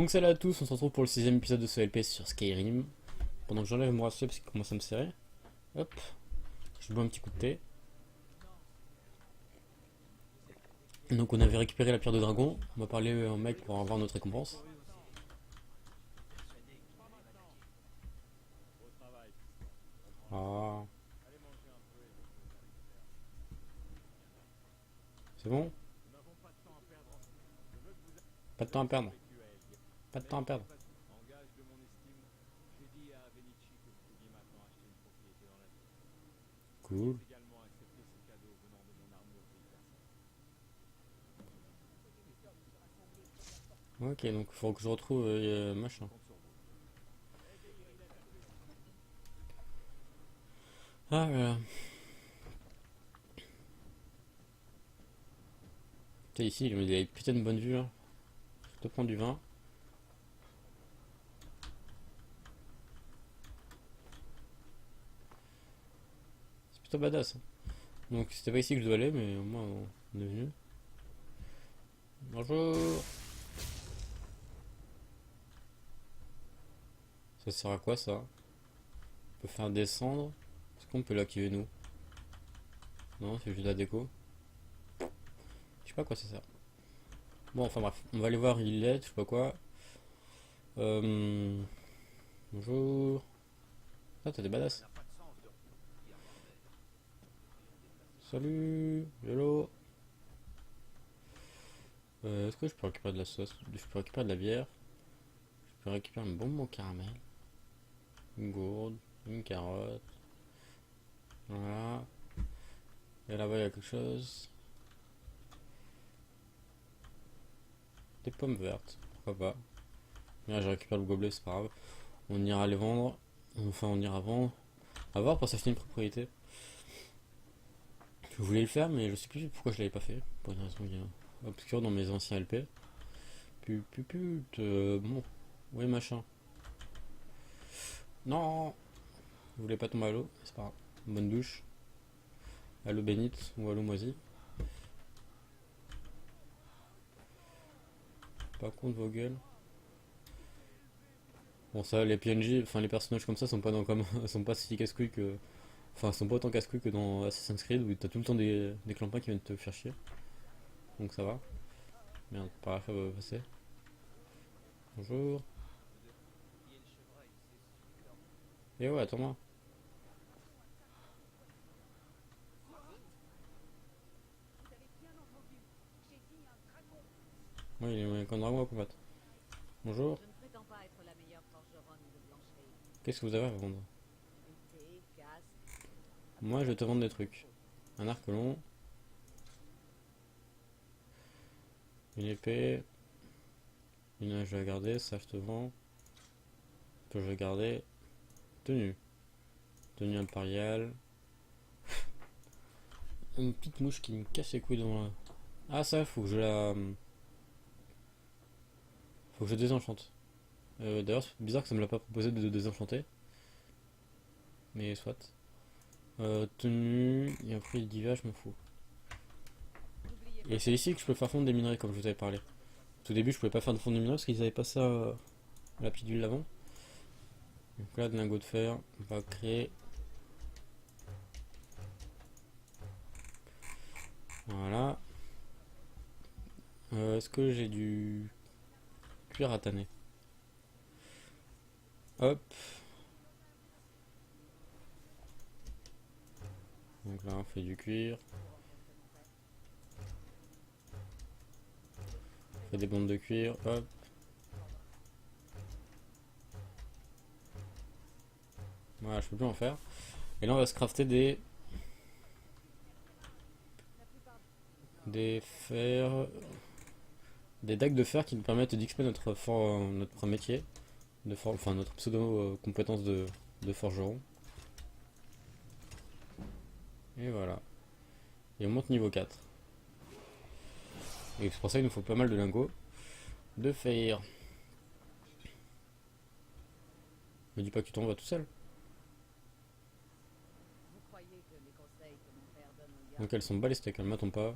Donc salut à tous, on se retrouve pour le 6ème épisode de ce LP sur Skyrim. Pendant que j'enlève mon bracelet parce qu'il commence à me serrer. Hop, je bois un petit coup de thé. Donc on avait récupéré la pierre de dragon, on va parler au mec pour avoir notre récompense. Ah, c'est bon? Pas de temps à perdre. Pas de temps à perdre. Cool. Ok, donc il faut que je retrouve machin. Ah là. Putain, ici, il a une putain de bonne vue là. Je te prends du vin. C'est plutôt badass, hein. Donc c'était pas ici que je dois aller, mais au moins on est venu. Bonjour. Ça sert à quoi ça? On peut faire descendre. Est-ce qu'on peut l'activer nous? Non, c'est juste la déco. Je sais pas à quoi ça sert. Bon, enfin bref, on va aller voir Illet, je sais pas quoi. Euh... Bonjour. Ah, t'as des badass. Salut. Hello. Est-ce que je peux récupérer de la sauce? Je peux récupérer de la bière. Je peux récupérer un bonbon caramel. Une gourde. Une carotte. Voilà. Et là-bas, il y a quelque chose. Des pommes vertes. Pourquoi pas? Là, je récupère le gobelet, c'est pas grave. On ira les vendre. Enfin, on ira vendre. À voir pour s'acheter une propriété. Je voulais le faire, mais je sais plus pourquoi je l'avais pas fait. Pour une raison bien obscure dans mes anciens LP. Bon. Ouais, machin. Non. Vous voulez pas tomber à l'eau? C'est pas grave. Bonne douche. À l'eau bénite ou à l'eau moisie. Pas contre vos gueules. Bon, ça, les PNJ, enfin les personnages comme ça sont pas dans comme sont pas si casse-couilles que. Enfin, sont pas autant casse-couilles que dans Assassin's Creed où t'as tout le temps des clampins qui viennent te faire chier. Donc ça va. Merde, par là, ça va passer. Bonjour. Et ouais, attends-moi. Moi, il y a un dragon à combattre. Bonjour. Je ne prétends pas être la meilleure forgeronne de Blancherie. Qu'est-ce que vous avez à vendre? Épée, casque, Moi, je après vais te vendre des tout ce qu'il trucs. faut. Un arc long, une épée, une hache, je vais la garder, ça je te vends. Que je vais garder. Tenue. Tenue impériale. Une petite mouche qui me casse les couilles devant la. Ah, ça, faut que je la. Faut que je désenchante. D'ailleurs, c'est bizarre que ça me l'a pas proposé de désenchanter. Mais soit. Tenue. Et après, il dit va, je m'en fous. N'oubliez Et pas c'est que ici que je peux faire fondre des minerais, comme je vous avais parlé. Au tout début, je pouvais pas faire de fondre des minerais parce qu'ils avaient pas ça à la petite ville d'avant. Donc là, de lingots de fer, on va créer. Voilà. Est-ce que j'ai du cuir à tanner? Hop. Donc là, on fait du cuir. On fait des bandes de cuir. Hop. Voilà, je peux plus en faire. Et là, on va se crafter la plupart des fers. Des dagues de fer qui nous permettent d'XP notre métier. Enfin, notre pseudo compétence de forgeron. Et voilà. Et on monte niveau 4. Et c'est pour ça qu'il nous faut pas mal de lingots de fer. Me dis pas que tu t'en vas tout seul. vous croyez que les conseils que mon père donne aux Donc gardes elles sont bas les steaks, elles m'attendent pas.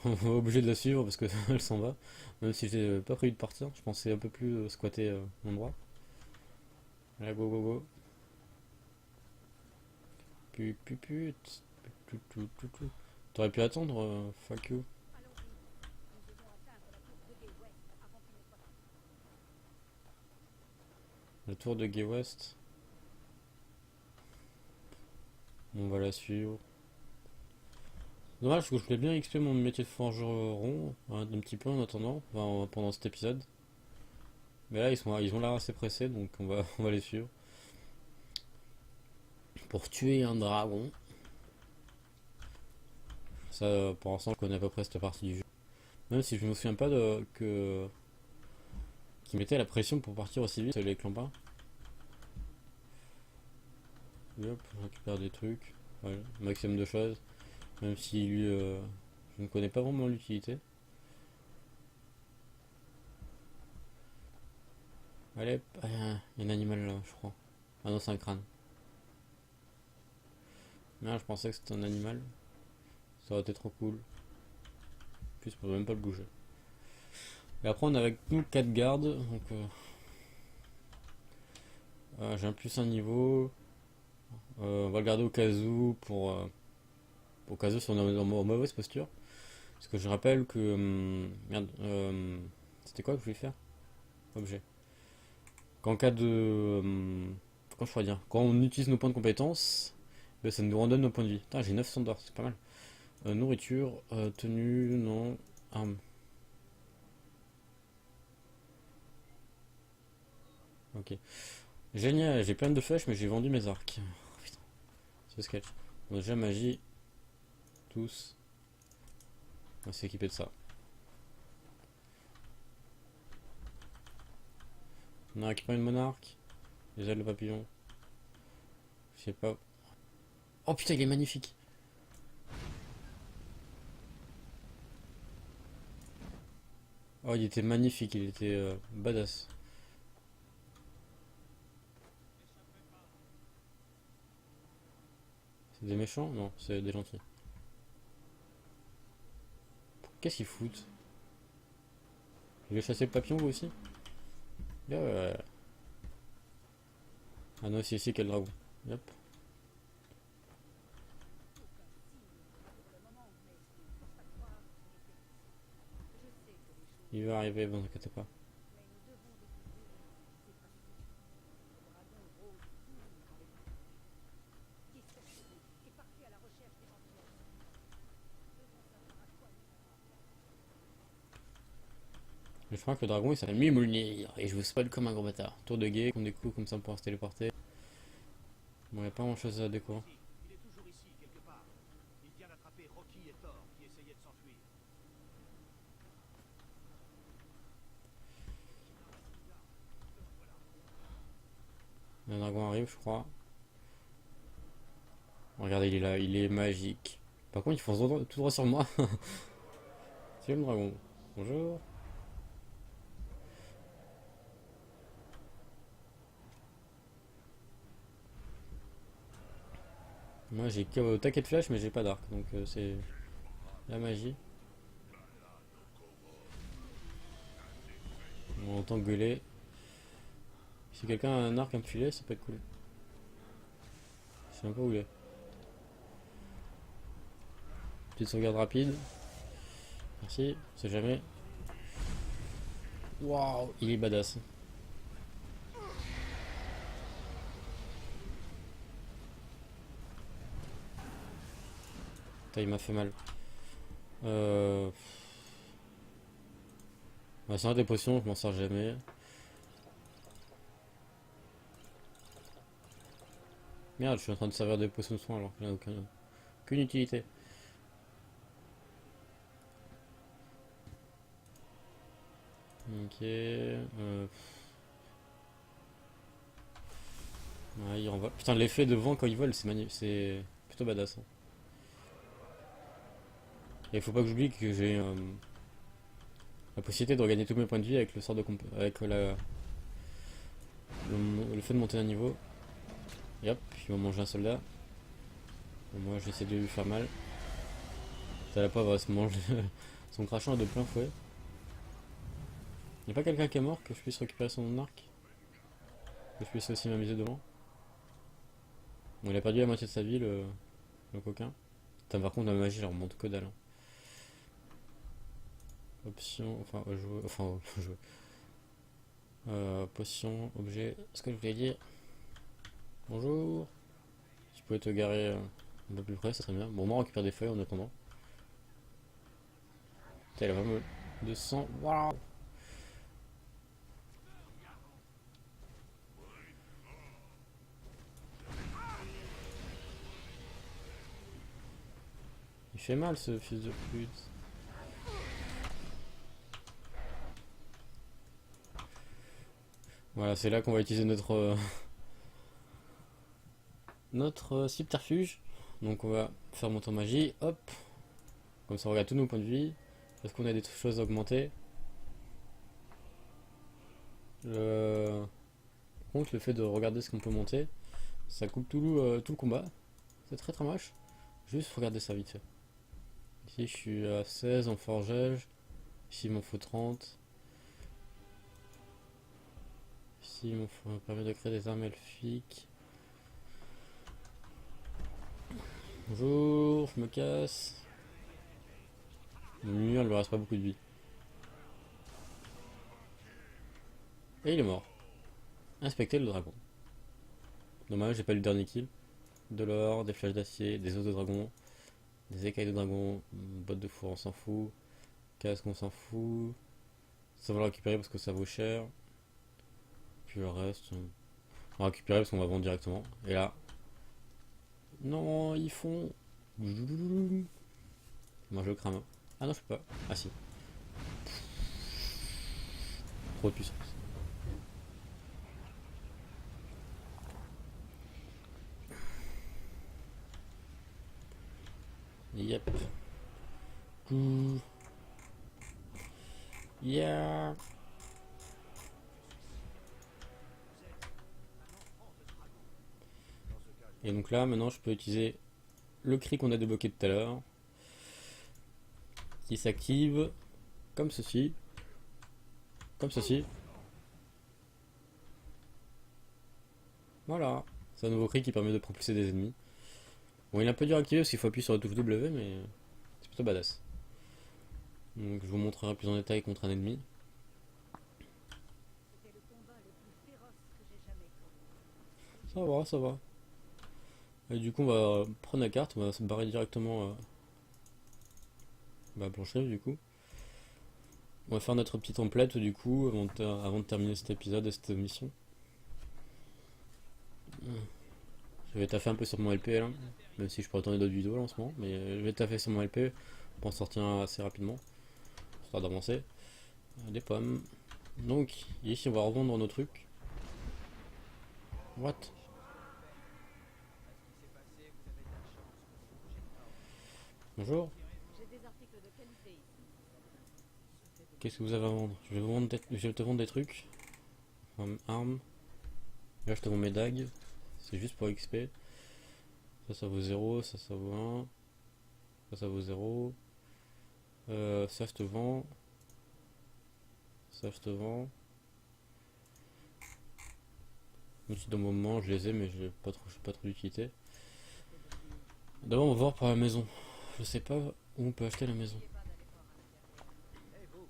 On va obligé de la suivre parce que elle s'en va. Même si j'ai pas prévu de partir, je pensais un peu plus squatter l'endroit. Allez, go go go. Put. T'aurais pu attendre, fuck you. Allons-y. Nous devons atteindre la tour de Gay West avant qu'il ne soit trop La tour de Gay West. On va la suivre. Dommage parce que je voulais bien XP mon métier de forgeron un petit peu en attendant, enfin, pendant cet épisode. Mais là ils ont l'air assez pressés donc on va les suivre. Pour tuer un dragon. Ça pour l'instant je connais à peu près cette partie du jeu. Même si je me souviens pas de que qui mettait la pression pour partir aussi vite les clampins. Et hop, je récupère des trucs. Ouais, maximum de choses. Même si lui je ne connais pas vraiment l'utilité. Allez, il y a un animal là, je crois. Ah non, c'est un crâne. Merde, je pensais que c'était un animal. Ça aurait été trop cool. En plus, on peut même pas le bouger. Et après, on a avec nous 4 gardes. Donc, j'ai un plus un niveau. On va le garder au cas où au cas où si on est en mauvaise posture. Parce que je rappelle que. Merde. C'était quoi que je voulais faire? Objet. Qu'en cas de. Comment je pourrais dire? Quand on utilise nos points de compétence, ben, ça nous redonne nos points de vie. Putain, j'ai 900 d'or, c'est pas mal. Nourriture, tenue, non. Arme. Ok. Génial, j'ai plein de flèches, mais j'ai vendu mes arcs. Oh, putain, c'est sketch. On a déjà magie. Tous. On va s'équiper de ça. On a récupéré une monarque. Les ailes de papillon. Je sais pas. Oh putain, il est magnifique. Oh, il était magnifique, il était badass. C'est des méchants? Non, c'est des gentils. Qu'est-ce qu'ils foutent? Vous voulez chasser le papillon vous aussi? Yeah. Ah non, c'est ici quel dragon. Yep. pour le moment, mais il ne faut pas croire qu'il est ici. Je sais que les choses, Il va arriver, vous inquiétez pas. mais nous devons découvrir ces passages. Le dragon rôde toujours dans les monts. Dispersez-vous et partez à la recherche d'éventuels. Nous devons savoir à quoi nous avons affaire. Je crois que le dragon il s'appelle Mimulnir et je vous spoil comme un gros bâtard. Tour de guet, qu'on découvre comme ça pour se téléporter. Bon, il n'y a pas grand chose à découvrir. Il est toujours ici, quelque part. Il vient d'attraper Rocky et Thor, qui essayaient de s'enfuir. Un dragon arrive, je crois. Regardez, il est là, il est magique. Par contre, il fonce tout droit sur moi. C'est le dragon. Bonjour. Moi, j'ai que taquet de flèche, mais j'ai pas d'arc, donc c'est la magie. On entend gueuler. Si quelqu'un a un arc à me filer, ça peut être cool. Je sais même pas où il est. Petite sauvegarde rapide. Merci, on sait jamais. Waouh, il est badass. Putain, il m'a fait mal. Ouais, c'est un des potions, je m'en sers jamais. Merde, je suis en train de servir des potions de soin alors qu'il n'y a aucune utilité. Ok. Ouais, il en va. Putain, l'effet de vent quand il vole, c'est magnifique. C'est plutôt badass, hein. Et il faut pas que j'oublie que j'ai la possibilité de regagner tous mes points de vie avec le sort de avec le fait de monter d'un niveau. Et hop, il va manger un soldat. Et moi, j'essaie de lui faire mal. Ça la pauvre, elle se mange Son crachant est de plein fouet. Y'a pas quelqu'un qui est mort que je puisse récupérer son arc? Que je puisse aussi m'amuser devant? Bon, il a perdu la moitié de sa vie, le coquin. Putain, par contre, la magie, elle remonte que dalle. Hein. Option, enfin, jouer, enfin, jouer. Potion, objet, ce que je voulais dire. Bonjour. Si tu pouvais te garer un peu plus près, ça serait bien. Bon, moi, on récupère des feuilles en attendant. Putain, il a vraiment 200. Waouh! Il fait mal ce fils de pute. Voilà, c'est là qu'on va utiliser notre subterfuge. Donc on va faire monter en magie, hop. Comme ça on regarde tous nos points de vie. Est-ce qu'on a des choses à augmenter? Par contre, le fait de regarder ce qu'on peut monter, ça coupe tout le combat. C'est très très moche. Juste regarder ça vite fait. Ici je suis à 16 en forgeage. Ici il m'en faut 30. Ici il me permet de créer des armes elfiques. Bonjour, je me casse. Mon mur, il lui reste pas beaucoup de vie. Et il est mort. Inspecter le dragon. Dommage, j'ai pas eu le dernier kill. De l'or, des flèches d'acier, des os de dragon, des écailles de dragon, une botte de four, on s'en fout. Casque, on s'en fout. Ça va le récupérer parce que ça vaut cher. Puis le reste, on va récupérer parce qu'on va vendre directement. Et là, non, ils font. Moi je le crame. Ah non, je peux pas. Ah si. Trop de puissance. Yep. Yeah. Et donc là, maintenant, je peux utiliser le cri qu'on a débloqué tout à l'heure, qui s'active comme ceci, comme ceci. Voilà, c'est un nouveau cri qui permet de propulser des ennemis. Bon, il est un peu dur à activer parce qu'il faut appuyer sur la touche W, mais c'est plutôt badass. Donc je vous montrerai plus en détail contre un ennemi. C'était le combat le plus féroce que j'ai jamais connu. Ça va, ça va. Et du coup, on va prendre la carte, on va se barrer directement à Blanchelive du coup. On va faire notre petite template du coup avant de terminer cet épisode et cette mission. Je vais taffer un peu sur mon LP là, même si je pourrais tourner d'autres vidéos là, en ce moment, mais je vais taffer sur mon LP pour en sortir un assez rapidement, histoire d'avancer. Des pommes. Donc ici on va revendre nos trucs. What? Bonjour. J'ai des articles de qualité ici. Qu'est-ce que vous avez à vendre? Je vais te vendre des trucs. Armes. Là je te vends mes dagues. C'est juste pour XP. Ça vaut 0, ça vaut 1. Ça vaut 0. Ça je te vends. Ça je te vends. Même si dans mon moment je les ai mais j'ai pas trop d'utilité. D'abord on va voir pour la maison. Je sais pas où on peut acheter la maison. Hey vous, nous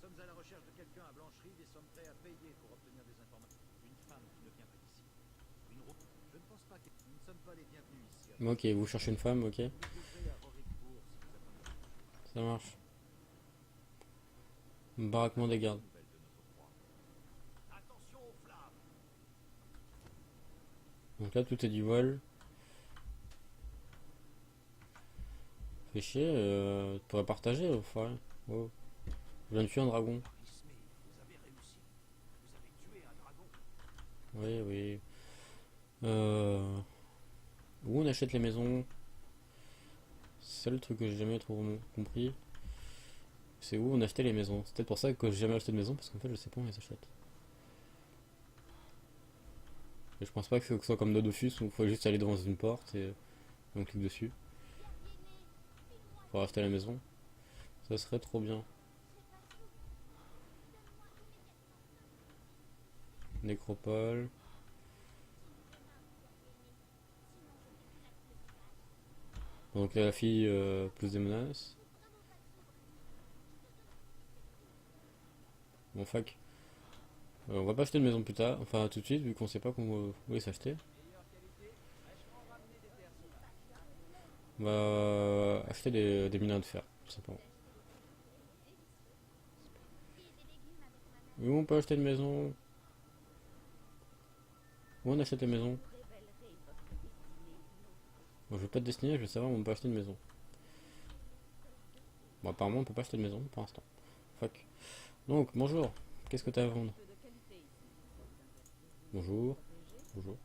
sommes à la recherche de quelqu'un à Blancherive et sommes prêts à payer pour obtenir des informations. Une femme qui ne vient pas d'ici. Une route. Je ne pense pas que nous ne sommes pas les bienvenus ici. Ok, vous cherchez une femme, ok. Vous trouverez à Rorickbourg si vous attendez. Ça marche. Baraquement des gardes. Nouvelle de notre proie. Attention aux flammes. Donc là tout est du vol. Fait chier, tu pourrais partager, enfin. Oh. Je viens de tuer un dragon. Ismé, vous avez réussi. Vous avez tué un dragon. Oui, oui. Où on achète les maisons? C'est le truc que j'ai jamais trop compris. C'est où on achetait les maisons? C'est peut-être pour ça que j'ai jamais acheté de maison, parce qu'en fait je sais pas où on les achète. Et je pense pas que ce soit comme Dofus où il faut juste aller devant une porte et on clique dessus. Pour acheter la maison. Ça serait trop bien. Nécropole. Donc la fille plus des menaces. Bon fac. On va pas acheter de maison plus tard, enfin tout de suite vu qu'on sait pas où est s'acheter. On va acheter des minerais de fer, tout simplement. Où on peut acheter une maison? Où on achète les maisons? Bon, je veux pas de destinée, je veux savoir où on peut acheter une maison. Bon, apparemment, on peut pas acheter de maison pour l'instant. Fuck. Donc, bonjour. Qu'est-ce que t'as à vendre? Bonjour. Bonjour.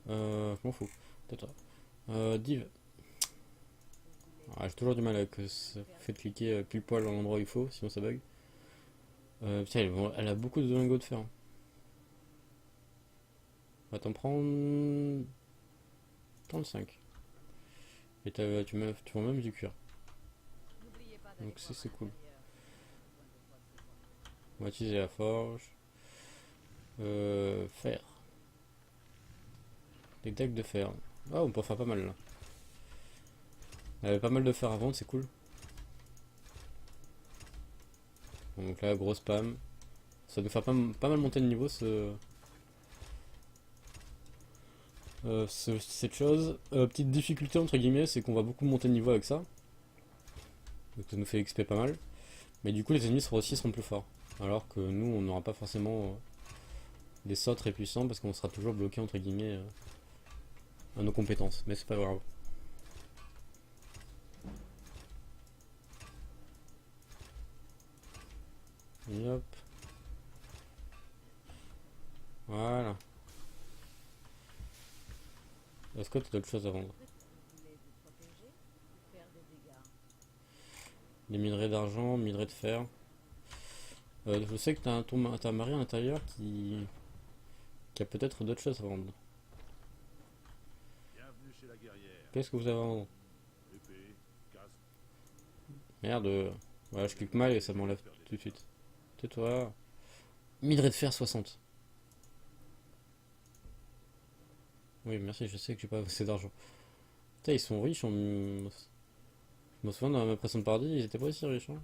Je m'en fous. Tais-toi. Div. Ah, j'ai toujours du mal avec ce fait de cliquer pile poil à l'endroit où il faut, sinon ça bug. Putain, elle a beaucoup de lingots de fer. On va t'en prendre 35. Et tu vends même du cuir. Donc c'est cool. On va utiliser la forge. Fer. Des decks de fer. Ah, on peut en faire pas mal là. Il y avait pas mal de fer à vendre, c'est cool. Donc là, gros spam. Ça nous fait pas mal monter de niveau cette chose. Petite difficulté entre guillemets, c'est qu'on va beaucoup monter de niveau avec ça. Donc ça nous fait XP pas mal. Mais du coup les ennemis seront plus forts. Alors que nous on n'aura pas forcément des sorts très puissants parce qu'on sera toujours bloqué entre guillemets à nos compétences. Mais c'est pas grave. Et hop. Voilà. Est-ce que tu as d'autres choses à vendre? Des minerais d'argent, minerais de fer. Je sais que tu as un mari à l'intérieur qui a peut-être d'autres choses à vendre. Bienvenue chez la guerrière. Qu'est-ce que vous avez à vendre? Épée, casque. Merde. Voilà, je clique mal et ça m'enlève tout de suite. Tais-toi. Minerai de fer 60. Oui, merci, je sais que j'ai pas assez d'argent. Putain, ils sont riches. Je me souviens dans ma précédente partie, ils étaient pas aussi riches. Hein.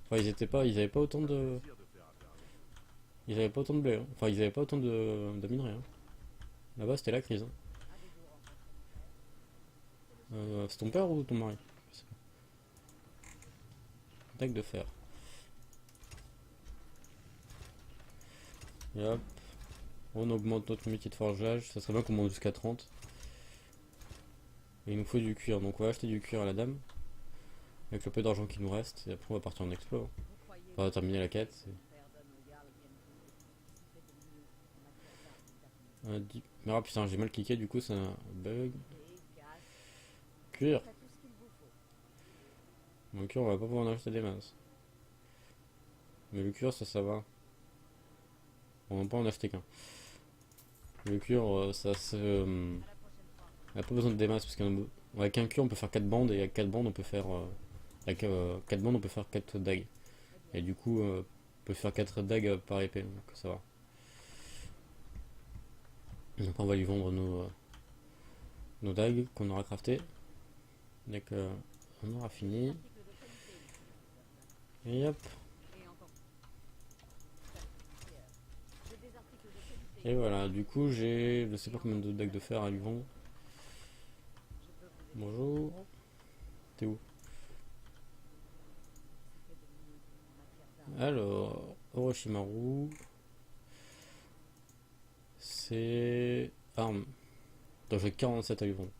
Enfin, ils avaient pas autant de. Ils avaient pas autant de blé. Hein. Enfin, ils avaient pas autant de minerais. Hein. Là-bas, c'était la crise. Hein. C'est ton père ou ton mari? Je sais pas. Dague de fer. Et hop. On augmente notre métier de forgeage. Ça serait bien qu'on monte jusqu'à 30. Et il nous faut du cuir. Donc, on va acheter du cuir à la dame. Avec le peu d'argent qui nous reste. Et après, on va partir en exploit. On va terminer la quête. Mais ah putain, j'ai mal cliqué, du coup ça bug. Cuir. Le cuir, on va pas pouvoir en acheter des masses. Mais le cuir, ça va. On va pas en acheter qu'un. Le cuir, ça se. On n'a pas besoin de des masses parce qu'avec un cuir, on peut faire 4 bandes et avec 4 bandes, on peut faire. Avec 4 bandes, on peut faire 4 dagues. Et du coup, on peut faire 4 dagues par épée, donc ça va. Donc on va lui vendre nos dagues qu'on aura craftées. Dès qu'on aura fini. Et hop. Et voilà, du coup j'ai je sais pas combien de dagues de fer à lui vendre. Bonjour. T'es où? Alors, Orochimaru. C'est. Arme. Donc j'ai 47 à lui vendre.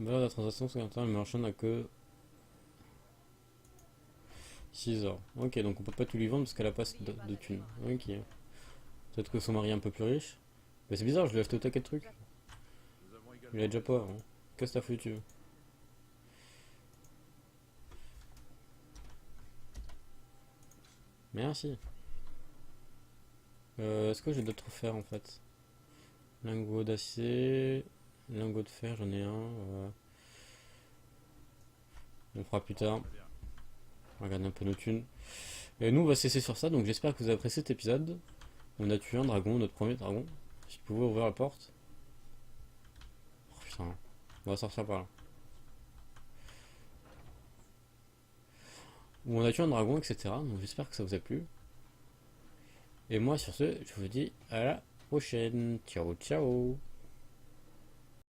Valeur de la transaction, c'est le marchand n'a que 6 heures. Ok, donc on peut pas tout lui vendre parce qu'elle a pas de thunes. Ok. Peut-être que son mari est un peu plus riche. Mais c'est bizarre, je lui ai acheté au taquet de trucs. Il a déjà pas. Hein. Qu'est-ce que t'as foutu? Merci. Est-ce que j'ai d'autres fers en fait? Lingot d'acier. Lingot de fer, j'en ai un. On fera plus tard. On regarde un peu nos thunes. Et nous, on va cesser sur ça. Donc j'espère que vous avez apprécié cet épisode. On a tué un dragon, notre premier dragon. Si vous pouvez ouvrir la porte. Oh, putain. On va sortir par là. Où on a tué un dragon, etc. Donc j'espère que ça vous a plu. Et moi, sur ce, je vous dis à la prochaine. Ciao, ciao.